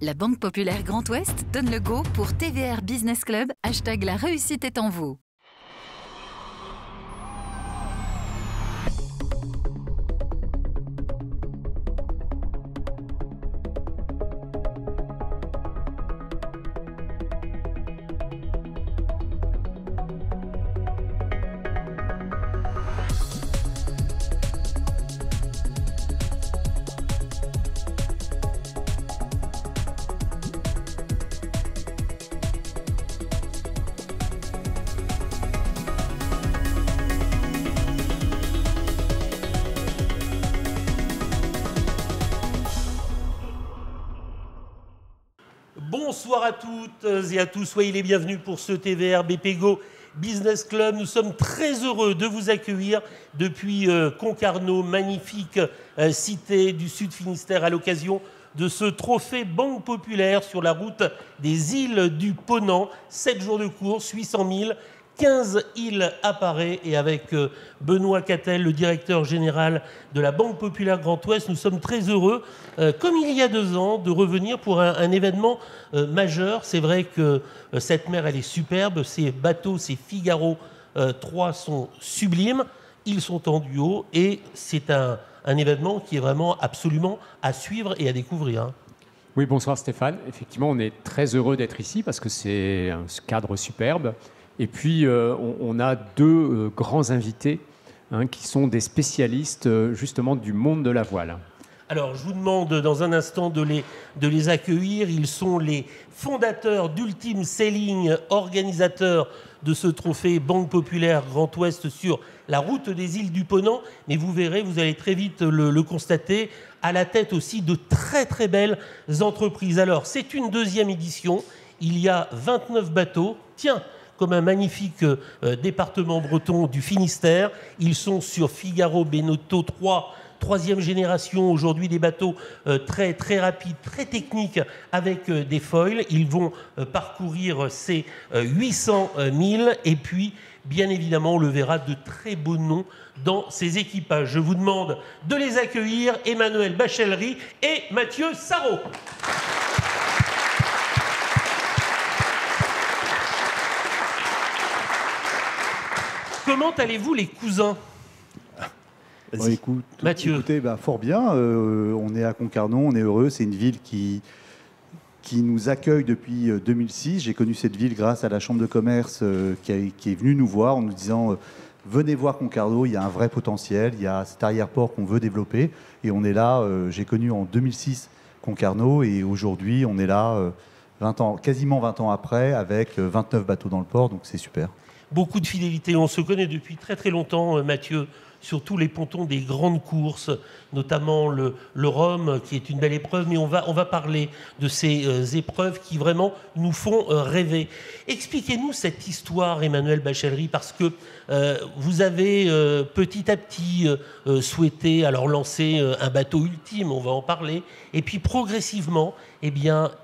La Banque Populaire Grand Ouest donne le go pour TVR Business Club, hashtag la réussite est en vous. Bonsoir à toutes et à tous, soyez les bienvenus pour ce TVR BP Go Business Club. Nous sommes très heureux de vous accueillir depuis Concarneau, magnifique cité du Sud Finistère, à l'occasion de ce trophée Banque Populaire sur la route des îles du Ponant. 7 jours de course, 800 000, 15 îles à parer. Et avec Benoît Cattel, le directeur général de la Banque Populaire Grand Ouest, nous sommes très heureux, comme il y a 2 ans, de revenir pour un événement majeur. C'est vrai que cette mer, elle est superbe. Ces bateaux, ces Figaro 3 sont sublimes. Ils sont en duo et c'est un événement qui est vraiment absolument à suivre et à découvrir. Oui, bonsoir Stéphane. Effectivement, on est très heureux d'être ici parce que c'est un cadre superbe. Et puis, on a 2 grands invités qui sont des spécialistes justement du monde de la voile. Alors, je vous demande dans un instant de les accueillir. Ils sont les fondateurs d'Ultime Sailing, organisateurs de ce trophée Banque Populaire Grand Ouest sur la route des îles du Ponant. Mais vous verrez, vous allez très vite le constater, à la tête aussi de très très belles entreprises. Alors, c'est une 2e édition. Il y a 29 bateaux. Tiens, comme un magnifique département breton du Finistère. Ils sont sur Figaro Benotto 3, 3e génération, aujourd'hui des bateaux très, très rapides, très techniques avec des foils. Ils vont parcourir ces 800 000 et puis, bien évidemment, on le verra, de très beaux noms dans ces équipages. Je vous demande de les accueillir, Emmanuel Bachellery et Mathieu Sarraut. Comment allez-vous les cousins ? Bon, écoutez, fort bien. On est à Concarneau, on est heureux. C'est une ville qui nous accueille depuis 2006. J'ai connu cette ville grâce à la Chambre de commerce qui est venue nous voir en nous disant venez voir Concarneau, il y a un vrai potentiel, il y a cet arrière-port qu'on veut développer. Et on est là, j'ai connu en 2006 Concarneau et aujourd'hui on est là 20 ans, quasiment 20 ans après avec 29 bateaux dans le port, donc c'est super. Beaucoup de fidélité. On se connaît depuis très très longtemps, Mathieu, sur tous les pontons des grandes courses, notamment le Rhum, qui est une belle épreuve, mais on va parler de ces épreuves qui vraiment nous font rêver. Expliquez-nous cette histoire, Emmanuel Bachellery, parce que vous avez petit à petit souhaité alors lancer un bateau ultime, on va en parler, et puis progressivement,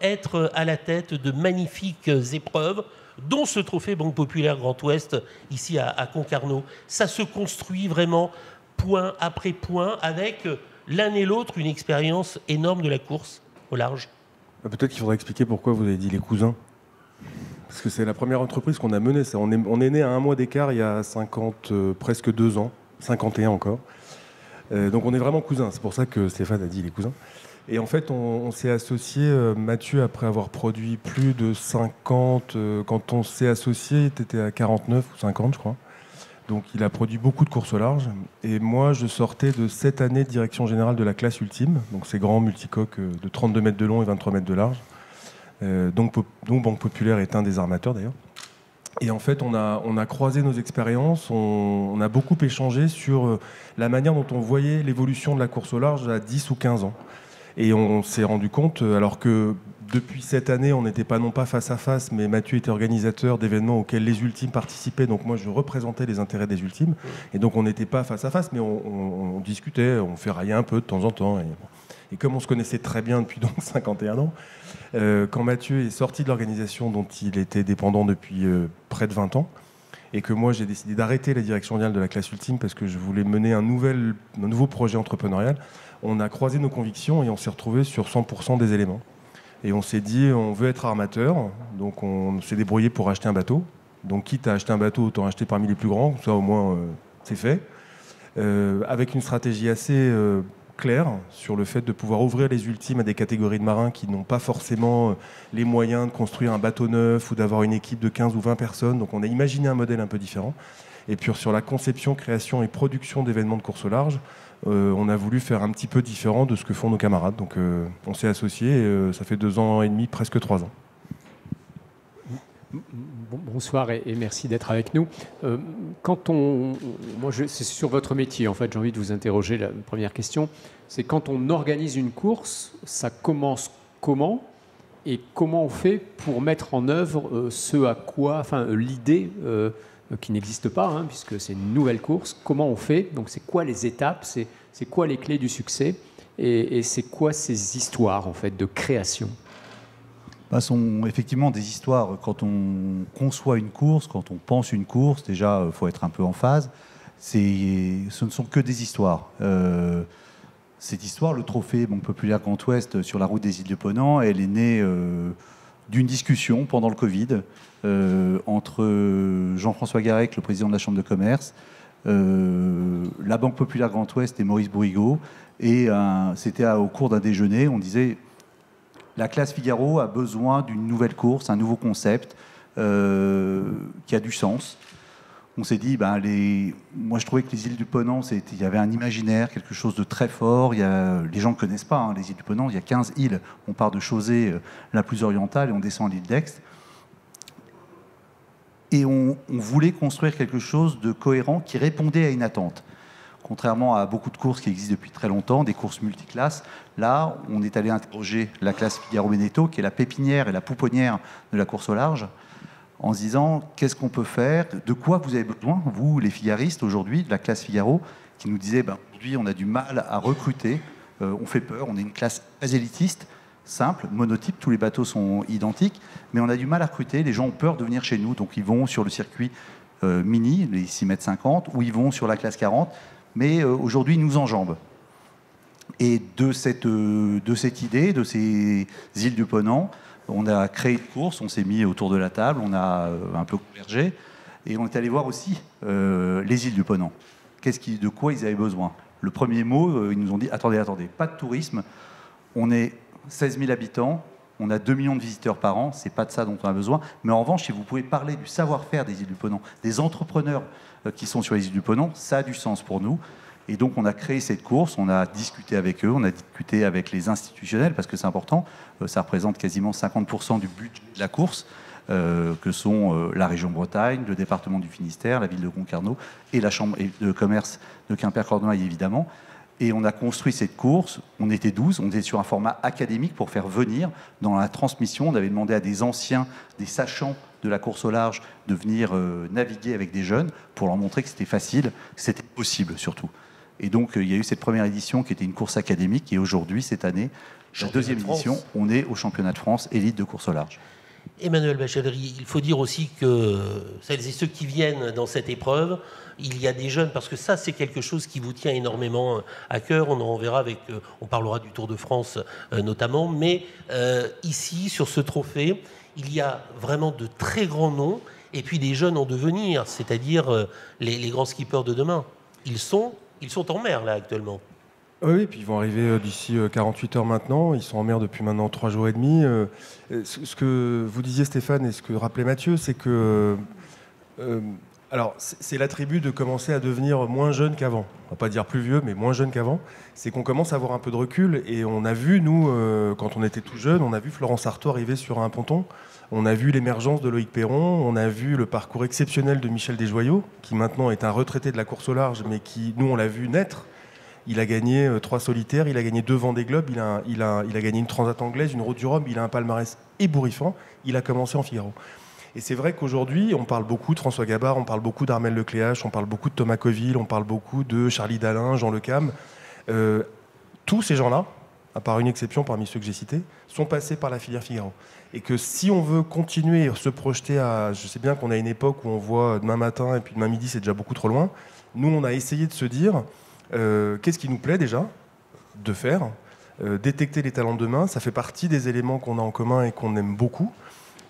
être à la tête de magnifiques épreuves, dont ce trophée Banque Populaire Grand Ouest, ici à Concarneau. Ça se construit vraiment point après point, avec l'un et l'autre une expérience énorme de la course au large. Peut-être qu'il faudrait expliquer pourquoi vous avez dit les cousins. Parce que c'est la première entreprise qu'on a menée. On est né à 1 mois d'écart il y a presque 2 ans, 51 encore. Donc on est vraiment cousins. C'est pour ça que Stéphane a dit les cousins. Et en fait, on s'est associé, Mathieu, après avoir produit plus de 50. Quand on s'est associé, tu étais à 49 ou 50, je crois. Donc il a produit beaucoup de courses au large. Et moi, je sortais de 7 années de direction générale de la classe ultime, donc ces grands multicoques de 32 mètres de long et 23 mètres de large. Donc Banque Populaire est un des armateurs, d'ailleurs. Et en fait, on a croisé nos expériences, on a beaucoup échangé sur la manière dont on voyait l'évolution de la course au large à 10 ou 15 ans. Et on s'est rendu compte, alors que depuis cette année, on n'était pas non pas face à face, mais Mathieu était organisateur d'événements auxquels les ultimes participaient, donc moi je représentais les intérêts des ultimes, et donc on n'était pas face à face, mais on discutait, on ferraillait un peu de temps en temps. Et comme on se connaissait très bien depuis donc 51 ans, quand Mathieu est sorti de l'organisation dont il était dépendant depuis près de 20 ans, et que moi j'ai décidé d'arrêter la direction mondiale de la classe ultime parce que je voulais mener un nouveau projet entrepreneurial, on a croisé nos convictions et on s'est retrouvés sur 100% des éléments. Et on s'est dit, on veut être armateur, donc on s'est débrouillé pour acheter un bateau. Donc quitte à acheter un bateau, autant acheter parmi les plus grands, ça au moins c'est fait. Avec une stratégie assez claire sur le fait de pouvoir ouvrir les ultimes à des catégories de marins qui n'ont pas forcément les moyens de construire un bateau neuf ou d'avoir une équipe de 15 ou 20 personnes. Donc on a imaginé un modèle un peu différent. Et puis sur la conception, création et production d'événements de course au large, on a voulu faire un petit peu différent de ce que font nos camarades. Donc on s'est associés et ça fait 2 ans et demi, presque 3 ans. Bonsoir et merci d'être avec nous. C'est sur votre métier, en fait, j'ai envie de vous interroger. La première question, c'est quand on organise une course, ça commence comment et comment on fait pour mettre en œuvre l'idée qui n'existe pas, hein, puisque c'est une nouvelle course. Comment on fait? Donc, c'est quoi les étapes? C'est quoi les clés du succès? Et c'est quoi ces histoires, en fait, de création? Sont effectivement des histoires. Quand on conçoit une course, quand on pense une course, déjà, il faut être un peu en phase. Ce ne sont que des histoires. Cette histoire, le trophée Banque Populaire Grand Ouest sur la route des îles de Ponant, elle est née d'une discussion pendant le Covid entre Jean-François Garec, le président de la Chambre de commerce, la Banque Populaire Grand Ouest et Maurice Bourrigaud. Et c'était au cours d'un déjeuner, on disait... La classe Figaro a besoin d'une nouvelle course, un nouveau concept qui a du sens. On s'est dit, moi je trouvais que les îles du Ponant, il y avait un imaginaire, quelque chose de très fort. Les gens ne connaissent pas les îles du Ponant, il y a 15 îles. On part de Chausey, la plus orientale, et on descend à l'île d'Aix. Et on voulait construire quelque chose de cohérent qui répondait à une attente. Contrairement à beaucoup de courses qui existent depuis très longtemps, des courses multiclasses, là, on est allé interroger la classe Figaro-Beneteau, qui est la pépinière et la pouponnière de la course au large, en se disant, qu'est-ce qu'on peut faire? De quoi vous avez besoin, vous, les figaristes, aujourd'hui, de la classe Figaro, qui nous disait, aujourd'hui, on a du mal à recruter, on fait peur, on est une classe très élitiste, simple, monotype, tous les bateaux sont identiques, mais on a du mal à recruter, les gens ont peur de venir chez nous, donc ils vont sur le circuit mini, les 6,50 m, ou ils vont sur la classe 40, mais aujourd'hui, ils nous enjambent. Et de cette idée, de ces îles du Ponant, on a créé une course, on s'est mis autour de la table, on a un peu convergé, et on est allé voir aussi les îles du Ponant. De quoi ils avaient besoin? Le premier mot, ils nous ont dit, attendez, pas de tourisme, on est 16 000 habitants, on a 2 millions de visiteurs par an, c'est pas de ça dont on a besoin, mais en revanche, si vous pouvez parler du savoir-faire des îles du Ponant, des entrepreneurs qui sont sur les îles du Ponant, ça a du sens pour nous. Et donc, on a créé cette course, on a discuté avec eux, on a discuté avec les institutionnels, parce que c'est important, ça représente quasiment 50% du budget de la course, que sont la région Bretagne, le département du Finistère, la ville de Concarneau, et la chambre de commerce de Quimper-Cornouailles, évidemment. Et on a construit cette course, on était 12, on était sur un format académique pour faire venir, dans la transmission, on avait demandé à des anciens, des sachants de la course au large, de venir naviguer avec des jeunes, pour leur montrer que c'était facile, que c'était possible surtout. Et donc, il y a eu cette première édition qui était une course académique, et aujourd'hui, cette année, la deuxième édition, on est au championnat de France élite de course au large. Emmanuel Bachelry, il faut dire aussi que celles et ceux qui viennent dans cette épreuve, il y a des jeunes, parce que ça, c'est quelque chose qui vous tient énormément à cœur. On en verra on parlera du Tour de France notamment, mais ici, sur ce trophée, il y a vraiment de très grands noms, et puis des jeunes en devenir, c'est-à-dire les grands skippers de demain. Ils sont en mer, là, actuellement. Oui, puis ils vont arriver d'ici 48 heures maintenant. Ils sont en mer depuis maintenant 3 jours et demi. Ce que vous disiez, Stéphane, et ce que rappelait Mathieu, c'est que... alors, c'est l'attribut de commencer à devenir moins jeune qu'avant. On va pas dire plus vieux, mais moins jeune qu'avant. C'est qu'on commence à avoir un peu de recul. Et on a vu, nous, quand on était tout jeune, on a vu Florence Artaud arriver sur un ponton. On a vu l'émergence de Loïc Perron. On a vu le parcours exceptionnel de Michel Desjoyaux, qui maintenant est un retraité de la course au large, mais qui, nous, on l'a vu naître. Il a gagné 3 solitaires, il a gagné 2 Vendée Globe, il a gagné une Transat anglaise, une Route du Rhum, il a un palmarès ébouriffant. Il a commencé en Figaro. Et c'est vrai qu'aujourd'hui, on parle beaucoup de François Gabard, on parle beaucoup d'Armel Lecléache, on parle beaucoup de Thomas Coville, on parle beaucoup de Charlie Dalin, Jean Le Cam. Tous ces gens-là, à part une exception parmi ceux que j'ai cités, sont passés par la filière Figaro. Et que si on veut continuer et se projeter à... Je sais bien qu'on a une époque où on voit demain matin et puis demain midi, c'est déjà beaucoup trop loin. Nous, on a essayé de se dire... qu'est-ce qui nous plaît déjà de faire, détecter les talents de demain, ça fait partie des éléments qu'on a en commun et qu'on aime beaucoup,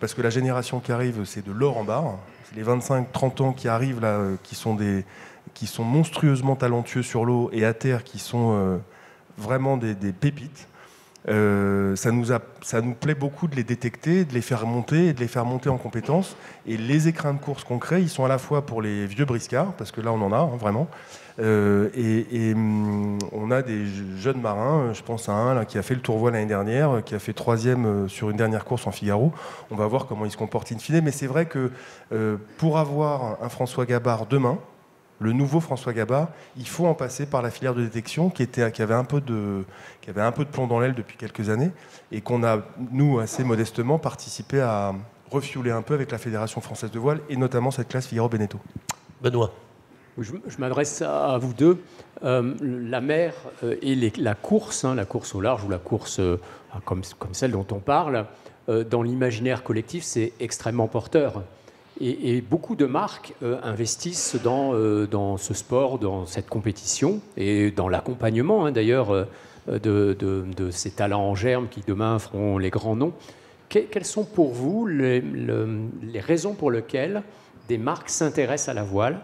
parce que la génération qui arrive, c'est de l'or en barre. C'est les 25-30 ans qui arrivent là, qui sont monstrueusement talentueux sur l'eau et à terre, qui sont vraiment des pépites. Ça nous plaît beaucoup de les détecter, de les faire monter et de les faire monter en compétences. Et les écrins de course qu'on crée, ils sont à la fois pour les vieux briscards, parce que là on en a vraiment, on a des jeunes marins. Je pense à un là, qui a fait le tourvoi l'année dernière, qui a fait 3e sur une dernière course en Figaro. On va voir comment il se comporte in fine. Mais c'est vrai que pour avoir un François Gabard demain, le nouveau François Gabard, il faut en passer par la filière de détection qui avait un peu de plomb dans l'aile depuis quelques années et qu'on a, nous, assez modestement, participé à refueler un peu avec la Fédération française de voile et notamment cette classe Figaro-Beneteau. Benoît. Je m'adresse à vous deux. La mer et la course au large ou la course comme celle dont on parle, dans l'imaginaire collectif, c'est extrêmement porteur. Et beaucoup de marques investissent dans ce sport, dans cette compétition et dans l'accompagnement d'ailleurs de ces talents en germe qui demain feront les grands noms. Quelles sont pour vous les raisons pour lesquelles des marques s'intéressent à la voile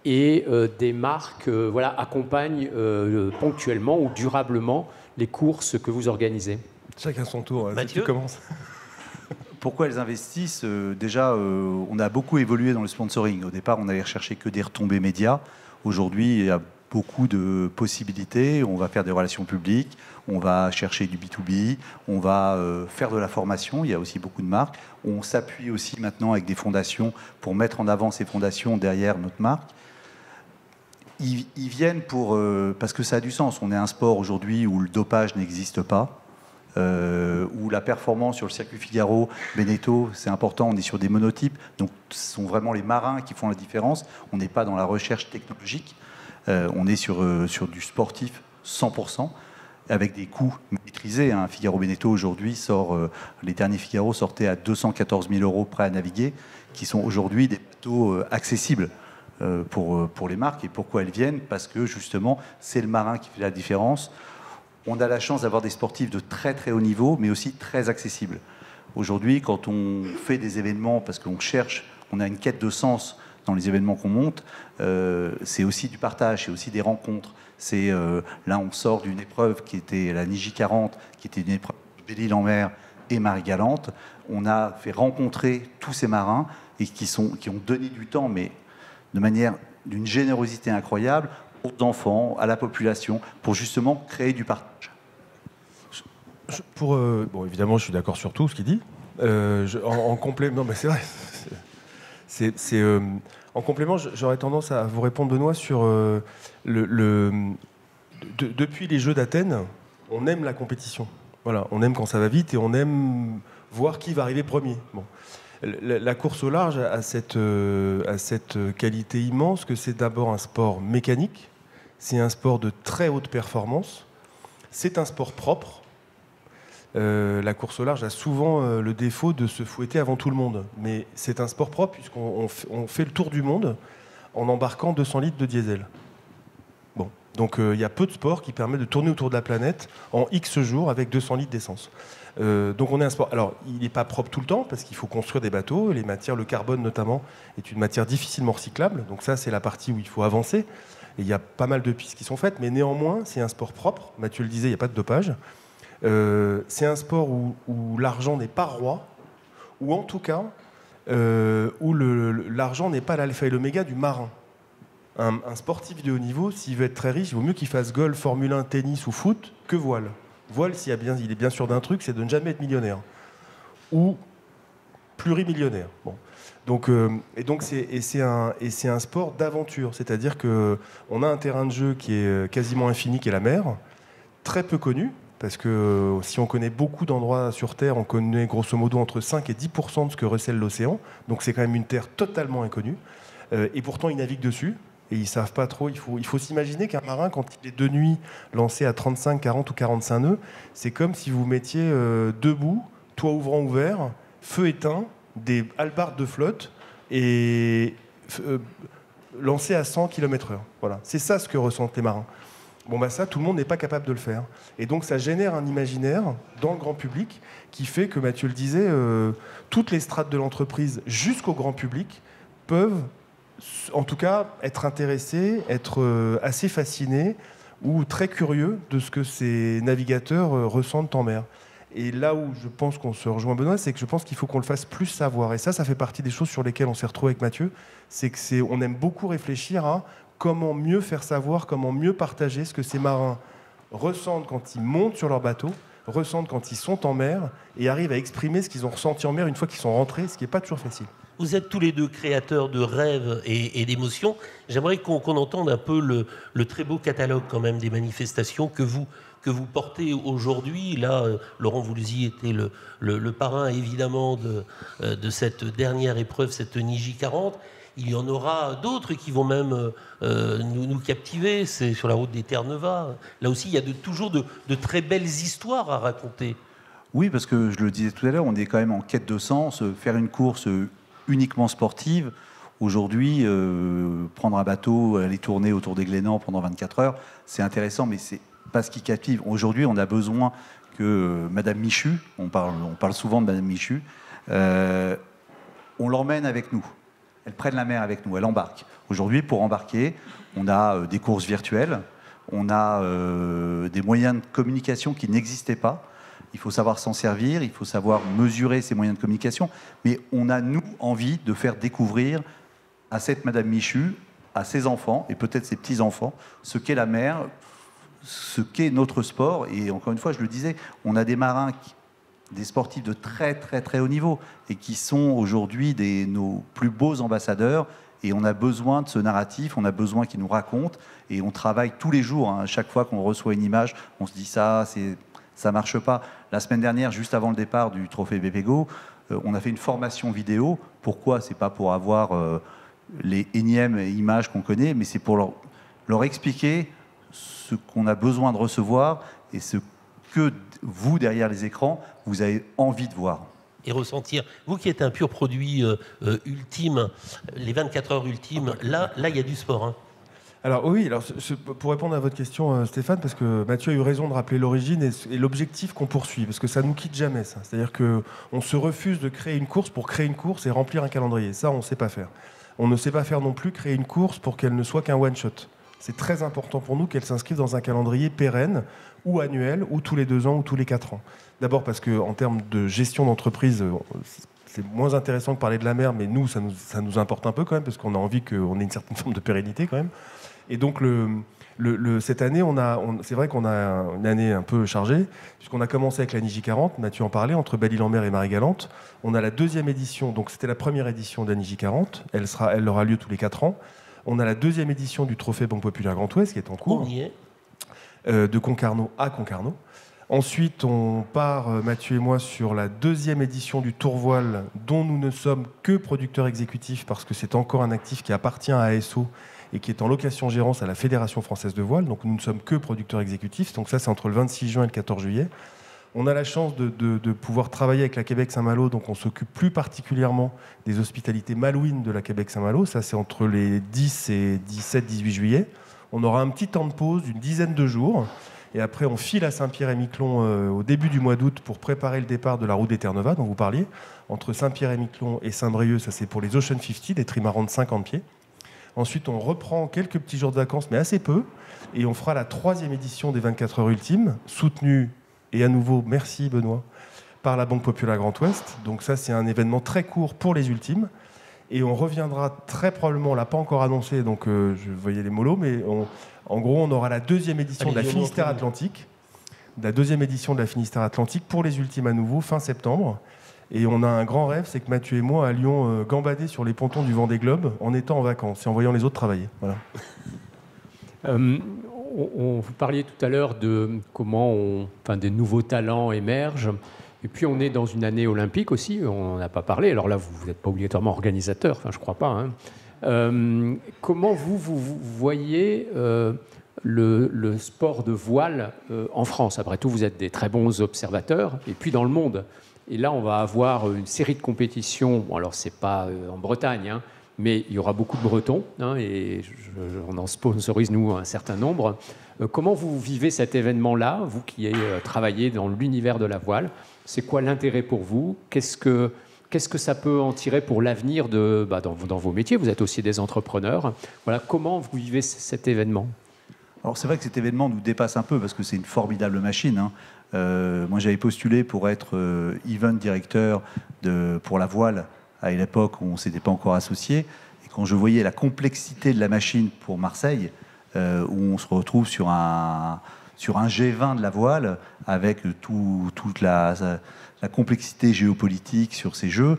et des marques accompagnent ponctuellement ou durablement les courses que vous organisez? Chacun son tour. Mathieu, tu commences. Pourquoi elles investissent? Déjà, on a beaucoup évolué dans le sponsoring. Au départ, on allait rechercher que des retombées médias. Aujourd'hui, il y a beaucoup de possibilités. On va faire des relations publiques, on va chercher du B2B, on va faire de la formation. Il y a aussi beaucoup de marques. On s'appuie aussi maintenant avec des fondations pour mettre en avant ces fondations derrière notre marque. Ils viennent parce que ça a du sens. On est un sport aujourd'hui où le dopage n'existe pas. Où la performance sur le circuit Figaro, Beneteau, c'est important, on est sur des monotypes, donc ce sont vraiment les marins qui font la différence. On n'est pas dans la recherche technologique, on est sur du sportif 100%, avec des coûts maîtrisés. Figaro Beneteau aujourd'hui les derniers Figaro sortaient à 214 000 € prêts à naviguer, qui sont aujourd'hui des bateaux accessibles pour les marques. Et pourquoi elles viennent? Parce que justement, c'est le marin qui fait la différence. On a la chance d'avoir des sportifs de très très haut niveau, mais aussi très accessibles. Aujourd'hui, quand on fait des événements, parce qu'on cherche, on a une quête de sens dans les événements qu'on monte, c'est aussi du partage, c'est aussi des rencontres. Là, on sort d'une épreuve qui était la Niji 40, qui était une épreuve de Belle-Île-en-Mer et Marie-Galante. On a fait rencontrer tous ces marins et qui ont donné du temps, mais de manière d'une générosité incroyable, aux enfants, à la population, pour justement créer du partage. Bon, évidemment, je suis d'accord sur tout ce qu'il dit. En complément, non, mais c'est vrai. En complément, j'aurais tendance à vous répondre, Benoît, sur depuis les Jeux d'Athènes, on aime la compétition. Voilà, on aime quand ça va vite et on aime voir qui va arriver premier. Bon. La course au large a cette qualité immense que c'est d'abord un sport mécanique. C'est un sport de très haute performance. C'est un sport propre. La course au large a souvent le défaut de se fouetter avant tout le monde. Mais c'est un sport propre puisqu'on fait le tour du monde en embarquant 200 litres de diesel. Bon. Donc il y a peu de sports qui permettent de tourner autour de la planète en X jours avec 200 litres d'essence. Donc on est un sport. Alors il n'est pas propre tout le temps parce qu'il faut construire des bateaux. Les matières, le carbone notamment, est une matière difficilement recyclable. Donc ça, c'est la partie où il faut avancer. Et il y a pas mal de pistes qui sont faites, mais néanmoins, c'est un sport propre. Mathieu le disait, il n'y a pas de dopage. C'est un sport où l'argent n'est pas roi, ou en tout cas, où l'argent n'est pas l'alpha et l'oméga du marin. Un sportif de haut niveau, s'il veut être très riche, il vaut mieux qu'il fasse golf, Formule 1, tennis ou foot que voile. Voile, il est bien sûr d'un truc, c'est de ne jamais être millionnaire. Ou plurimillionnaire. Bon. Donc c'est un sport d'aventure, c'est-à-dire qu'on a un terrain de jeu qui est quasiment infini, qui est la mer, très peu connu, parce que si on connaît beaucoup d'endroits sur Terre, on connaît grosso modo entre 5 et 10% de ce que recèle l'océan, donc c'est quand même une terre totalement inconnue, et pourtant ils naviguent dessus, et ils ne savent pas trop, il faut s'imaginer qu'un marin, quand il est de nuit lancé à 35, 40 ou 45 nœuds, c'est comme si vous mettiez debout, toit ouvrant ouvert, feu éteint, des hallebardes de flotte et lancé à 100 km/h. Voilà. C'est ça ce que ressentent les marins. Bon, bah ça, tout le monde n'est pas capable de le faire. Et donc, ça génère un imaginaire dans le grand public qui fait que, Mathieu le disait, toutes les strates de l'entreprise jusqu'au grand public peuvent, en tout cas, être intéressés, être assez fascinés ou très curieux de ce que ces navigateurs ressentent en mer. Et là où je pense qu'on se rejoint, Benoît, c'est que je pense qu'il faut qu'on le fasse plus savoir. Et ça fait partie des choses sur lesquelles on s'est retrouvé avec Mathieu. On aime beaucoup réfléchir à comment mieux faire savoir, comment mieux partager ce que ces marins ressentent quand ils montent sur leur bateau, ressentent quand ils sont en mer et arrivent à exprimer ce qu'ils ont ressenti en mer une fois qu'ils sont rentrés, ce qui n'est pas toujours facile. Vous êtes tous les deux créateurs de rêves et d'émotions. J'aimerais qu'on entende un peu le très beau catalogue quand même des manifestations que vous portez aujourd'hui. Là, Laurent Voulzy était le parrain évidemment de cette dernière épreuve, cette Niji 40. Il y en aura d'autres qui vont même nous captiver. C'est sur la route des Terre-Neuve. Là aussi, il y a toujours de très belles histoires à raconter. Oui, parce que je le disais tout à l'heure, on est quand même en quête de sens. Faire une course uniquement sportive, aujourd'hui, prendre un bateau, aller tourner autour des Glénans pendant 24 heures, c'est intéressant, mais c'est pas ce qui captive. Aujourd'hui, on a besoin que Madame Michu, on parle souvent de Madame Michu, on l'emmène avec nous. Elle prenne la mer avec nous, elle embarque. Aujourd'hui, pour embarquer, on a des courses virtuelles, on a des moyens de communication qui n'existaient pas. Il faut savoir s'en servir, il faut savoir mesurer ces moyens de communication. Mais on a, nous, envie de faire découvrir à cette Madame Michu, à ses enfants, et peut-être ses petits-enfants, ce qu'est la mer, ce qu'est notre sport. Et encore une fois, je le disais, on a des marins des sportifs de très très très haut niveau et qui sont aujourd'hui nos plus beaux ambassadeurs, et on a besoin de ce narratif, on a besoin qu'ils nous racontent, et on travaille tous les jours, hein. Chaque fois qu'on reçoit une image, on se dit ça marche pas. La semaine dernière, juste avant le départ du trophée BPGO, on a fait une formation vidéo. Pourquoi? C'est pas pour avoir les énièmes images qu'on connaît, mais c'est pour leur expliquer ce qu'on a besoin de recevoir et ce que vous, derrière les écrans, vous avez envie de voir. Et ressentir. Vous qui êtes un pur produit ultime, les 24 heures ultimes, là il y a du sport. Hein. Alors oui, pour répondre à votre question, Stéphane, parce que Mathieu a eu raison de rappeler l'origine et l'objectif qu'on poursuit, parce que ça ne nous quitte jamais, ça. C'est-à-dire qu'on se refuse de créer une course pour créer une course et remplir un calendrier. Ça, on ne sait pas faire. On ne sait pas faire non plus créer une course pour qu'elle ne soit qu'un one-shot. C'est très important pour nous qu'elle s'inscrive dans un calendrier pérenne, ou annuel, ou tous les 2 ans, ou tous les 4 ans. D'abord parce qu'en termes de gestion d'entreprise, c'est moins intéressant que parler de la mer, mais nous, ça nous importe un peu quand même, parce qu'on a envie qu'on ait une certaine forme de pérennité quand même. Et donc, cette année, c'est vrai qu'on a une année un peu chargée, puisqu'on a commencé avec la Niji 40, Mathieu en parlait, entre Belle-Île-en-Mer et Marie-Galante. On a la 2e édition, donc c'était la première édition de la Niji 40, elle aura lieu tous les 4 ans. On a la 2e édition du Trophée Banque Populaire Grand Ouest qui est en cours. On y est. De Concarneau à Concarneau. Ensuite, on part, Mathieu et moi, sur la 2e édition du Tour Voile, dont nous ne sommes que producteurs exécutifs, parce que c'est encore un actif qui appartient à ASO et qui est en location-gérance à la Fédération Française de Voile. Donc nous ne sommes que producteurs exécutifs. Donc ça, c'est entre le 26 juin et le 14 juillet. On a la chance de pouvoir travailler avec la Québec-Saint-Malo, donc on s'occupe plus particulièrement des hospitalités malouines de la Québec-Saint-Malo. Ça, c'est entre les 10 et 17-18 juillet. On aura un petit temps de pause d'une dizaine de jours. Et après, on file à Saint-Pierre-et-Miquelon au début du mois d'août pour préparer le départ de la route des Terre-Neuve dont vous parliez. Entre Saint-Pierre-et-Miquelon et Saint-Brieuc, ça c'est pour les Ocean 50, des trimarans de 50 pieds. Ensuite, on reprend quelques petits jours de vacances, mais assez peu. Et on fera la 3e édition des 24 heures ultimes, soutenue, et à nouveau, merci Benoît, par la Banque Populaire Grand Ouest. Donc ça, c'est un événement très court pour les ultimes. Et on reviendra très probablement, on ne l'a pas encore annoncé, donc je voyais les mollos, mais en gros, on aura la 2e édition de la Finistère Atlantique. La 2e édition de la Finistère Atlantique pour les ultimes à nouveau, fin septembre. Et on a un grand rêve, c'est que Mathieu et moi allions gambader sur les pontons du Vendée Globe en étant en vacances et en voyant les autres travailler. Voilà. Vous parliez tout à l'heure de comment des nouveaux talents émergent. Et puis on est dans une année olympique aussi, on n'en a pas parlé. Alors là, vous n'êtes pas obligatoirement organisateur, je ne crois pas. Hein. Comment vous voyez le sport de voile en France? Après tout, vous êtes des très bons observateurs, et puis dans le monde. Et là, on va avoir une série de compétitions. Bon, alors, ce n'est pas en Bretagne, hein, mais il y aura beaucoup de Bretons, hein, et on en sponsorise, nous, un certain nombre. Comment vous vivez cet événement-là, vous qui avez travaillé dans l'univers de la voile? C'est quoi l'intérêt pour vous? Qu'est-ce que ça peut en tirer pour l'avenir dans vos métiers? Vous êtes aussi des entrepreneurs. Voilà, comment vous vivez cet événement? Alors c'est vrai que cet événement nous dépasse un peu parce que c'est une formidable machine, hein. Moi j'avais postulé pour être event directeur pour la voile à l'époque où on ne s'était pas encore associé. Et quand je voyais la complexité de la machine pour Marseille, où on se retrouve sur un G20 de la voile avec toute la complexité géopolitique sur ces jeux.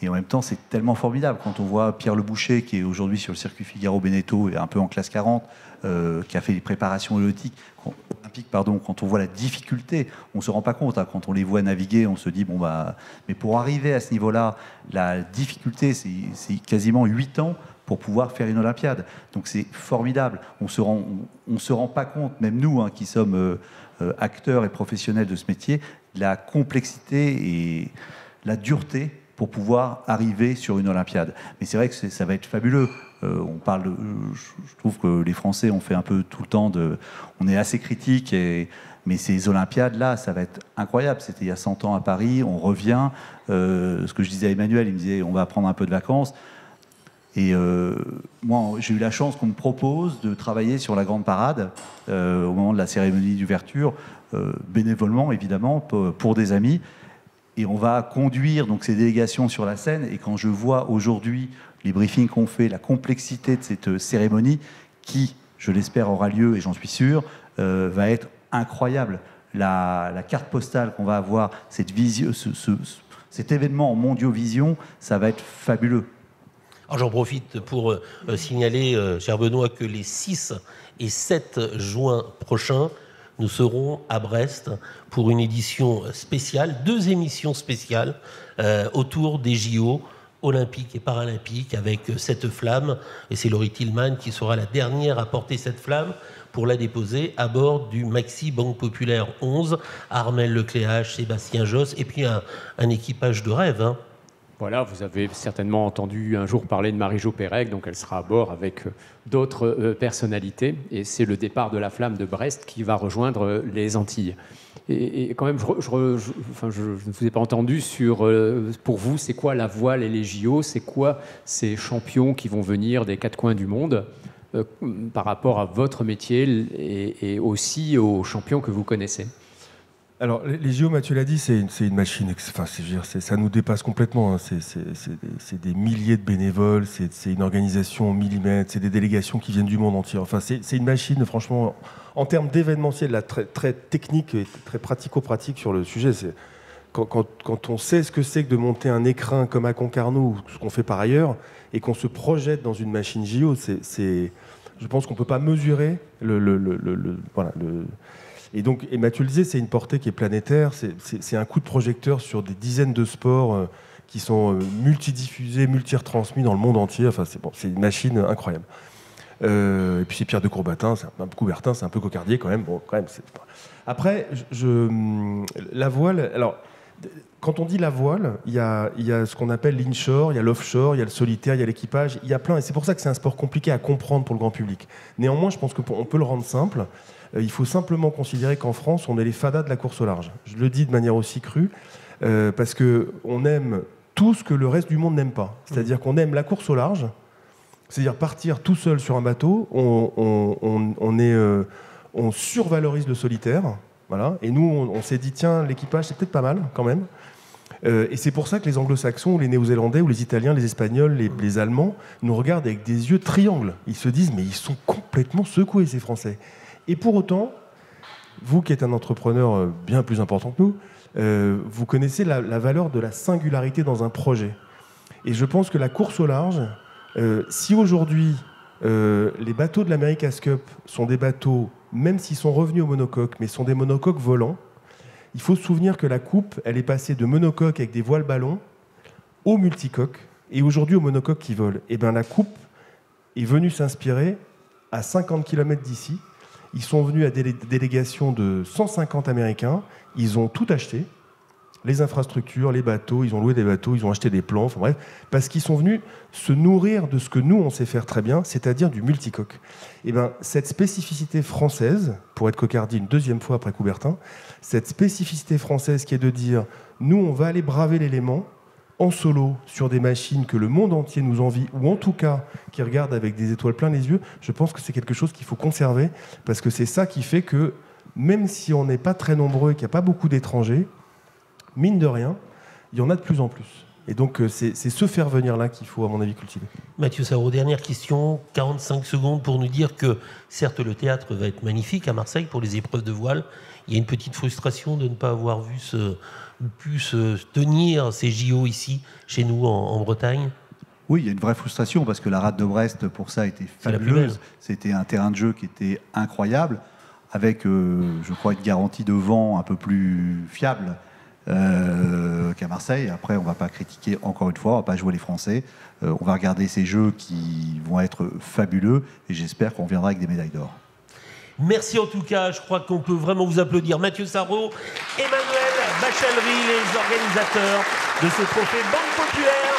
Et en même temps, c'est tellement formidable quand on voit Pierre Le Boucher, qui est aujourd'hui sur le circuit Figaro-Beneteau, et un peu en classe 40, qui a fait les préparations olympiques, quand on voit la difficulté, on ne se rend pas compte. Hein, quand on les voit naviguer, on se dit, mais pour arriver à ce niveau-là, la difficulté, c'est quasiment 8 ans pour pouvoir faire une Olympiade. Donc c'est formidable. On se rend pas compte, même nous, hein, qui sommes acteurs et professionnels de ce métier, la complexité et la dureté pour pouvoir arriver sur une Olympiade. Mais c'est vrai que ça va être fabuleux. Je trouve que les Français ont fait un peu tout le temps on est assez critiques, mais ces Olympiades-là, ça va être incroyable. C'était il y a 100 ans à Paris, on revient. Ce que je disais à Emmanuel, il me disait, on va prendre un peu de vacances. Et moi, j'ai eu la chance qu'on me propose de travailler sur la Grande Parade au moment de la cérémonie d'ouverture, bénévolement, évidemment, pour des amis. Et on va conduire donc ces délégations sur la scène. Et quand je vois aujourd'hui les briefings qu'on fait, la complexité de cette cérémonie, qui, je l'espère, aura lieu, et j'en suis sûr, va être incroyable. La carte postale qu'on va avoir, cet événement en Mondiovision, ça va être fabuleux. Alors j'en profite pour signaler, cher Benoît, que les 6 et 7 juin prochains, nous serons à Brest pour une édition spéciale, 2 émissions spéciales autour des JO olympiques et paralympiques avec cette flamme. Et c'est Laurie Tillman qui sera la dernière à porter cette flamme pour la déposer à bord du Maxi Banque Populaire 11, Armel Lecléache, Sébastien Josse, et puis un équipage de rêve, hein. Voilà, vous avez certainement entendu un jour parler de Marie-Jo Pérec, donc elle sera à bord avec d'autres personnalités. Et c'est le départ de la flamme de Brest qui va rejoindre les Antilles. Et quand même, je ne vous ai pas entendu sur, pour vous, c'est quoi la voile et les JO? C'est quoi ces champions qui vont venir des 4 coins du monde par rapport à votre métier et aussi aux champions que vous connaissez? Alors, les JO, Mathieu l'a dit, c'est une machine. Enfin, ça nous dépasse complètement. Hein. C'est des milliers de bénévoles, c'est une organisation au millimètre, c'est des délégations qui viennent du monde entier. Enfin, c'est une machine, franchement, en termes d'événementiel, là, très, très technique et très pratico-pratique sur le sujet. Quand on sait ce que c'est que de monter un écrin comme à Concarneau, ou ce qu'on fait par ailleurs, et qu'on se projette dans une machine JO, je pense qu'on ne peut pas mesurer Et Mathieu le disait, c'est une portée qui est planétaire, c'est un coup de projecteur sur des dizaines de sports qui sont multidiffusés, multi-retransmis dans le monde entier. Enfin, c'est une machine incroyable. Et puis c'est Pierre de Courbatin, c'est un peu Coubertin, c'est un peu Cocardier quand même. Bon, quand même Après, la voile... Alors, quand on dit la voile, il y a ce qu'on appelle l'inshore, il y a l'offshore, il y a le solitaire, il y a l'équipage, il y a plein. Et c'est pour ça que c'est un sport compliqué à comprendre pour le grand public. Néanmoins, je pense qu'on peut le rendre simple. Il faut simplement considérer qu'en France, on est les fadas de la course au large. Je le dis de manière aussi crue, parce qu'on aime tout ce que le reste du monde n'aime pas. C'est-à-dire qu'on aime la course au large, c'est-à-dire partir tout seul sur un bateau, on survalorise le solitaire, voilà, et nous, on s'est dit, tiens, l'équipage, c'est peut-être pas mal, quand même. Et c'est pour ça que les anglo-saxons, ou les néo-zélandais, ou les italiens, les espagnols, les allemands, nous regardent avec des yeux triangles. Ils se disent, mais ils sont complètement secoués, ces Français. Et pour autant, vous qui êtes un entrepreneur bien plus important que nous, vous connaissez la valeur de la singularité dans un projet. Et je pense que la course au large, si aujourd'hui les bateaux de l'America's Cup sont des bateaux, même s'ils sont revenus au monocoque, mais sont des monocoques volants, il faut se souvenir que la coupe, elle est passée de monocoque avec des voiles ballons au multicoque, et aujourd'hui au monocoque qui vole. Et bien la coupe est venue s'inspirer à 50 km d'ici. Ils sont venus à des délégations de 150 Américains. Ils ont tout acheté. les infrastructures, les bateaux, ils ont loué des bateaux, ils ont acheté des plans, enfin bref, parce qu'ils sont venus se nourrir de ce que nous, on sait faire très bien, c'est-à-dire du multicoque. Et bien, cette spécificité française, pour être cocardie une deuxième fois après Coubertin, cette spécificité française qui est de dire, nous, on va aller braver l'élément en solo sur des machines que le monde entier nous envie, ou en tout cas qui regardent avec des étoiles plein les yeux, je pense que c'est quelque chose qu'il faut conserver, parce que c'est ça qui fait que, même si on n'est pas très nombreux et qu'il n'y a pas beaucoup d'étrangers, mine de rien, il y en a de plus en plus. Et donc, c'est ce faire venir-là qu'il faut, à mon avis, cultiver. Mathieu Sarraud, dernière question, 45 secondes pour nous dire que, certes, le théâtre va être magnifique à Marseille pour les épreuves de voile. Il y a une petite frustration de ne pas avoir pu se tenir ces JO ici, chez nous, en Bretagne. Oui, il y a une vraie frustration parce que la rade de Brest, pour ça, était fabuleuse. C'était un terrain de jeu qui était incroyable, avec, je crois, une garantie de vent un peu plus fiable qu'à Marseille. Après, on ne va pas critiquer encore une fois, on ne va pas jouer les Français. On va regarder ces jeux qui vont être fabuleux et j'espère qu'on reviendra avec des médailles d'or. Merci en tout cas, je crois qu'on peut vraiment vous applaudir. Mathieu Sarraud, Emmanuel Bachellery, les organisateurs de ce trophée Banque Populaire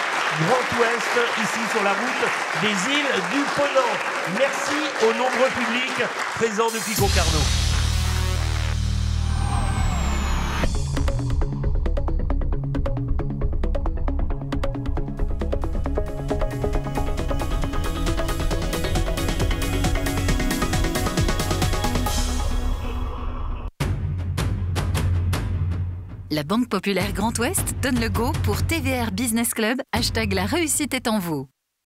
Grand Ouest, ici sur la route des îles du Ponant. Merci aux nombreux publics présents depuis Concarneau. La Banque Populaire Grand Ouest donne le go pour TVR Business Club, #la réussite est en vous.